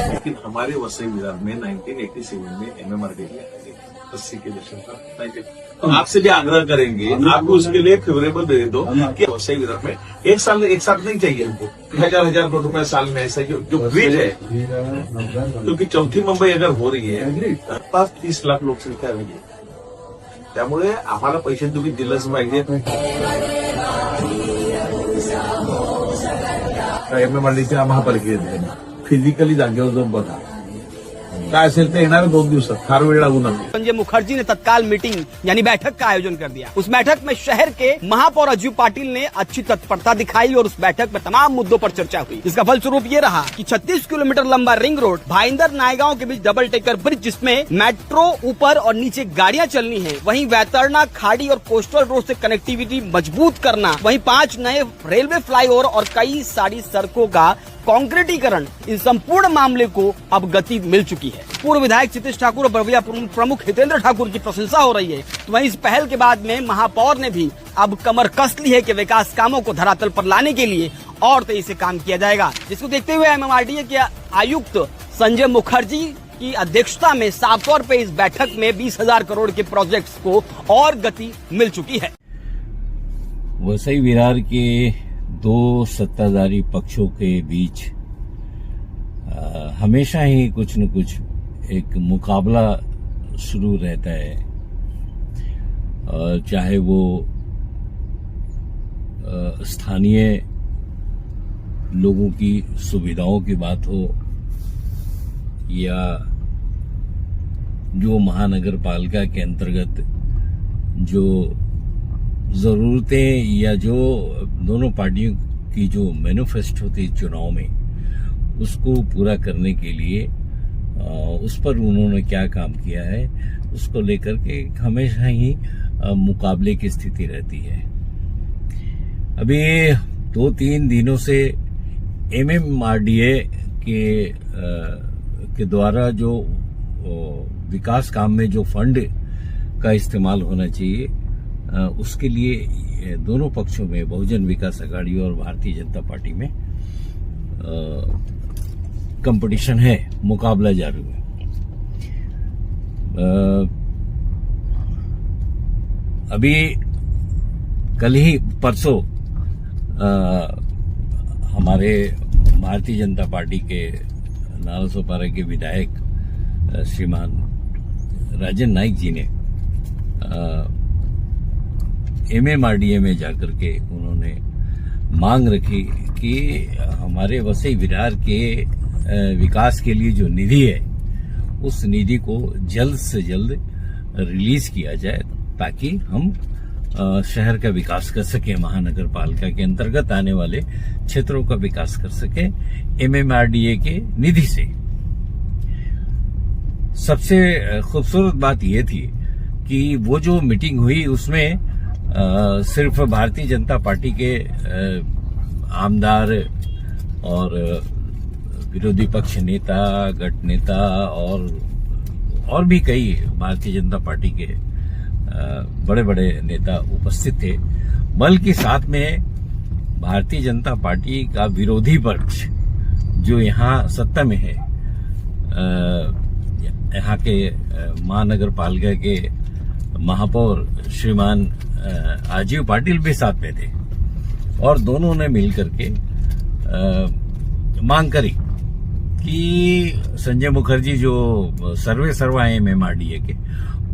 लेकिन हमारे वसई विरार में 1987 में MMRD लिया 80 के दशक का 90। तो आपसे भी आग्रह करेंगे, आपको उसके लिए फेवरेबल दे दो कि वसई विरार में एक साथ नहीं चाहिए हमको, हजार करोड़ रुपए साल में ऐसा जो ब्रिज है, क्योंकि चौथी मुंबई अगर हो रही है 30 लाख लोकसंख्या आहे, त्यामुळे आम्हाला पैसे तुम्ही दिलंच पाहिजे. MMRDच्या महापालिकेत फिजिकली जागेवर जाऊन बघा काय असेल ते येणाऱ्या 2 दिवसात, फार वेळ लागू नये. संजय मुखर्जी ने तत्काल मीटिंग यानी बैठक का आयोजन कर दिया. उस बैठक में शहर के महापौर अज्जू पाटिल ने अच्छी तत्परता दिखाई और उस बैठक में तमाम मुद्दों पर चर्चा हुई. इसका फलस्वरूप ये रहा कि 36 किलोमीटर लंबा रिंग रोड भाईंदर नायगांव के बीच डबल टेकर ब्रिज, जिसमें मेट्रो ऊपर और नीचे गाड़ियां चलनी है, वहीं वैतरना खाड़ी और कोस्टल रोड से कनेक्टिविटी मजबूत करना, वहीं 5 नए रेलवे फ्लाईओवर और कई सारी सड़कों का कांक्रीटीकरण, इन संपूर्ण मामले को अब गति मिल चुकी है. पूर्व विधायक क्षितिज ठाकुर और बड़ौदा प्रमुख हितेंद्र ठाकुर की प्रशंसा हो रही है. तो वहीं इस पहल के बाद में महापौर ने भी अब कमर कस ली है कि विकास कामों को धरातल पर लाने के लिए और तेजी से काम किया जाएगा. जिसको देखते हुए MMRDA के आयुक्त संजय मुखर्जी की अध्यक्षता में साफ तौर पे इस बैठक में 20,000 करोड़ के प्रोजेक्ट्स को और गति मिल चुकी है. वसई विरार के 2 सत्ताधारी पक्षों के बीच हमेशा ही कुछ न कुछ एक मुकाबला शुरू रहता है, चाहे वो स्थानीय लोगों की सुविधाओं की बात हो या जो महानगर पालिका के अंतर्गत जो जरूरतें या जो दोनों पार्टियों की जो मैनिफेस्टो थी चुनाव में, उसको पूरा करने के लिए उस पर उन्होंने क्या काम किया है उसको लेकर के हमेशा ही मुकाबले की स्थिति रहती है. अभी 2-3 दिनों से MMRDA के द्वारा जो विकास काम में जो फंड का इस्तेमाल होना चाहिए, उसके लिए दोनों पक्षों में बहुजन विकास आघाड़ी और भारतीय जनता पार्टी में कंपटीशन है, मुकाबला जारी है. अभी कल ही परसों हमारे भारतीय जनता पार्टी के नालासोपारा के विधायक श्रीमान राजन नाइक जी ने MMRDA में जाकर के उन्होंने मांग रखी कि हमारे वसई विरार के विकास के लिए जो निधि है, उस निधि को जल्द से जल्द रिलीज किया जाए ताकि हम शहर का विकास कर सके, महानगर पालिका के अंतर्गत आने वाले क्षेत्रों का विकास कर सके MMRDA के निधि से. सबसे खूबसूरत बात यह थी कि वो जो मीटिंग हुई उसमें सिर्फ भारतीय जनता पार्टी के आमदार और विरोधी पक्ष नेता, गट नेता और भी कई भारतीय जनता पार्टी के बड़े बड़े नेता उपस्थित थे, बल्कि साथ में भारतीय जनता पार्टी का विरोधी पक्ष जो यहाँ सत्ता में है, यहाँ के महानगर पालिका के महापौर श्रीमान अज्जू पाटिल भी साथ में थे और दोनों ने मिलकर के मांग करी कि संजय मुखर्जी जो सर्वे सर्वा है MMRDA के,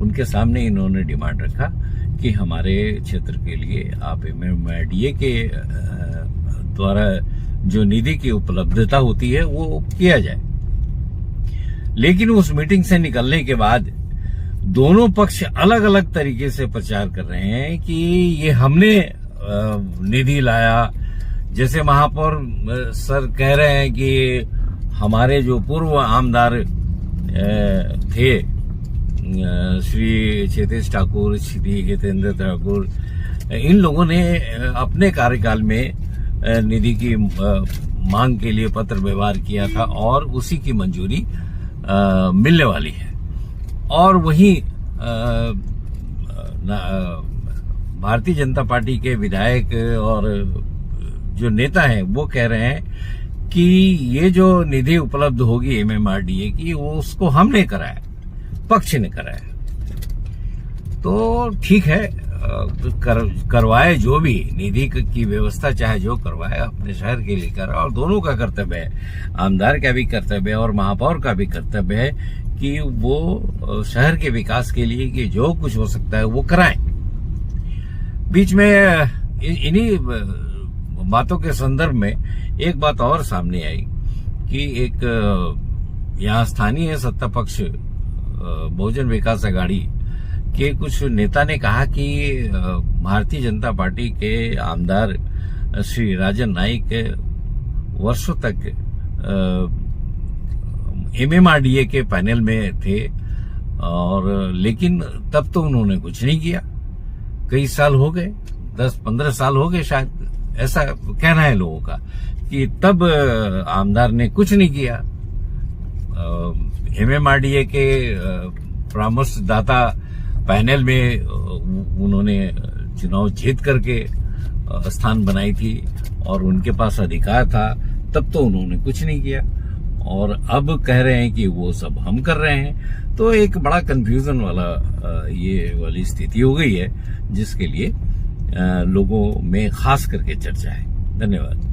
उनके सामने इन्होंने डिमांड रखा कि हमारे क्षेत्र के लिए आप MMRDA के द्वारा जो निधि की उपलब्धता होती है वो किया जाए. लेकिन उस मीटिंग से निकलने के बाद दोनों पक्ष अलग अलग तरीके से प्रचार कर रहे हैं कि ये हमने निधि लाया. जैसे महापौर सर कह रहे हैं कि हमारे जो पूर्व आमदार थे श्री क्षितिज ठाकुर, श्री हितेंद्र ठाकुर, इन लोगों ने अपने कार्यकाल में निधि की मांग के लिए पत्र व्यवहार किया था और उसी की मंजूरी मिलने वाली है. और वहीं भारतीय जनता पार्टी के विधायक और जो नेता हैं वो कह रहे हैं कि ये जो निधि उपलब्ध होगी एमएमआरडीए की, वो उसको हमने कराया, पक्ष ने कराया। तो ठीक है, करवाए जो भी निधि की व्यवस्था, चाहे जो करवाए अपने शहर के लिए कराए, और दोनों का कर्तव्य है, आमदार का भी कर्तव्य है और महापौर का भी कर्तव्य है कि वो शहर के विकास के लिए कि जो कुछ हो सकता है वो कराएं। बीच में इन्हीं बातों के संदर्भ में एक बात और सामने आई कि एक यहाँ स्थानीय सत्ता पक्ष बहुजन विकास अघाड़ी के कुछ नेता ने कहा कि भारतीय जनता पार्टी के आमदार श्री राजन नाइक वर्षों तक एमएमआरडीए के पैनल में थे, और लेकिन तब तो उन्होंने कुछ नहीं किया। कई साल हो गए, 10-15 साल हो गए शायद, ऐसा कहना है लोगों का, कि तब आमदार ने कुछ नहीं किया। एमएमआरडीए के परामर्शदाता पैनल में उन्होंने चुनाव जीत करके स्थान बनाई थी और उनके पास अधिकार था, तब तो उन्होंने कुछ नहीं किया, और अब कह रहे हैं कि वो सब हम कर रहे हैं। तो एक बड़ा कंफ्यूजन वाला ये वाली स्थिति हो गई है, जिसके लिए लोगों में खास करके चर्चा है। धन्यवाद।